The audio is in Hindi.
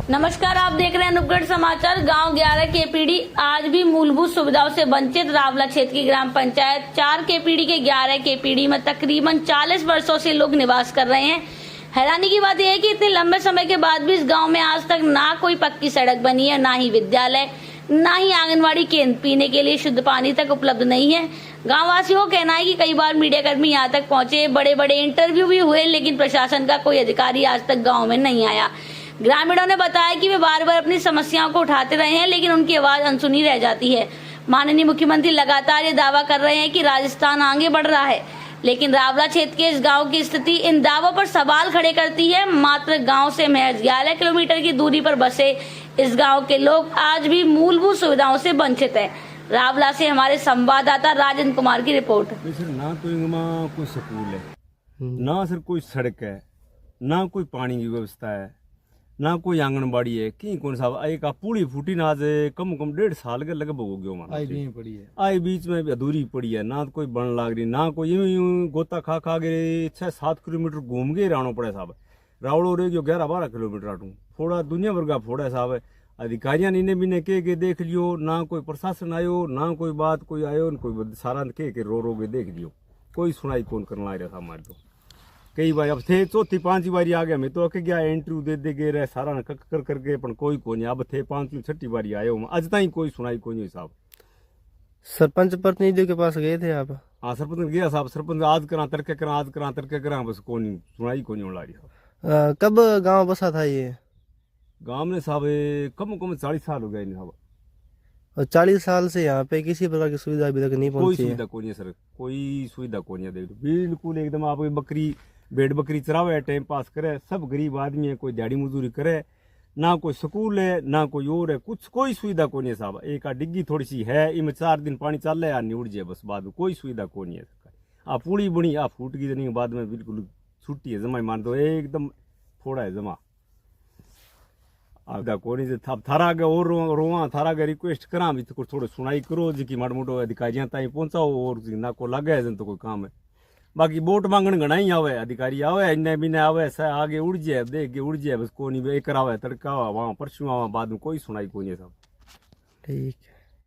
नमस्कार, आप देख रहे हैं अनुपगढ़ समाचार। गांव 11 केपीडी आज भी मूलभूत सुविधाओं से वंचित। रावला क्षेत्र की ग्राम पंचायत 4 केपीडी के 11 केपीडी में तकरीबन 40 वर्षों से लोग निवास कर रहे हैं। हैरानी की बात यह है कि इतने लंबे समय के बाद भी इस गांव में आज तक ना कोई पक्की सड़क बनी है, ना ही विद्यालय, ना ही आंगनबाड़ी केंद्र, पीने के लिए शुद्ध पानी तक उपलब्ध नहीं है। गाँव वासियों का कहना है कि कई बार मीडिया कर्मी यहाँ तक पहुंचे, बड़े बड़े इंटरव्यू भी हुए, लेकिन प्रशासन का कोई अधिकारी आज तक गाँव में नहीं आया। ग्रामीणों ने बताया कि वे बार बार अपनी समस्याओं को उठाते रहे हैं, लेकिन उनकी आवाज अनसुनी रह जाती है। माननीय मुख्यमंत्री लगातार ये दावा कर रहे हैं कि राजस्थान आगे बढ़ रहा है, लेकिन रावला क्षेत्र के इस गांव की स्थिति इन दावों पर सवाल खड़े करती है। मात्र गांव से महज 11 किलोमीटर की दूरी पर बसे इस गांव के लोग आज भी मूलभूत सुविधाओं से वंचित हैं। रावला से हमारे संवाददाता राजेंद्र कुमार की रिपोर्ट। ना तो इनमें कोई स्कूल है, ना सर कोई सड़क है, ना कोई पानी की व्यवस्था है, ना कोई आंगनबाड़ी है। कहीं कौन सा एक पूरी फूटी ना आज कम 1.5 साल के लगभग हो गया मानो पड़ी है। आई बीच में भी अधूरी पड़ी है, ना कोई बन लाग रही, ना कोई यूं गोता खा गए 6-7 किलोमीटर घूम के रहना पड़े साहब। रावड़ो रह गयो 11-12 किलोमीटर आटू फोड़ा दुनिया भर का फोड़ा साहब। अधिकारियों ने बिने के देख लियो, ना कोई प्रशासन आयो, ना कोई बात कोई आयो, न कोई सारा के रो के देख लियो, कोई सुनाई कौन करना आ रहा था हमारे। तो कई बार अब थे 4थी-5वीं बारी आ गया, मैं तो अके गया इंटरव्यू दे गए रहे सारा ने कर करके पण कोई को नहीं। अब थे 5वीं-6ठी बारी आयो, आज तक कोई सुनाई कोई नहीं साहब। सरपंच प्रतिनिधियों के पास गए थे आप? हाँ सरपंच गया साहब, सरपंच आज करा तड़के करा, आज करा तड़के करा, बस कोई सुनाई कोई नहीं हो रही साहब। कब गांव बसा था ये? गांव में साहब कम 40 साल हो गए साहब। और 40 साल से यहाँ पे किसी प्रकार की सुविधा अभी तक नहीं कोई पहुंची सुविधा कोई नहीं सर, कोई सुविधा कोई नहीं। देख बिल्कुल एकदम आप बकरी भेड़ बकरी चरावे, टाइम पास करे, सब गरीब आदमी है, कोई दिहाड़ी मजदूरी करे, ना कोई स्कूल है, ना कोई और है, कुछ कोई सुविधा कोई नहीं साहब। एक डिग्गी थोड़ी सी है, इनमें 4 दिन पानी चल रहा है, निउड़ जाए बस, बाद में कोई सुविधा कोई नहीं है। आप पूरी बनी आप फूट की जनी बाद में बिल्कुल छुट्टी है, जमा मान दो एकदम फोड़ा है जमा। आधा कोई नहीं थारा आगे और रोवा थारा आगे रिक्वेस्ट करा भी तो थोड़ा सुनाई करो जी की माड़ मोटो अधिकारियां ताई पहुंचाओ, और ना को लगे जन तो कोई काम है। बाकी वोट मांगन घना ही आवे, अधिकारी आवे, इन्ने बिने आवे, आगे उड़ जाए, देख के उड़ जाए, बस कोई नहीं एक आवे तड़का वहां परसों आवा, बाद में कोई सुनाई कोई नहीं सब। ठीक है।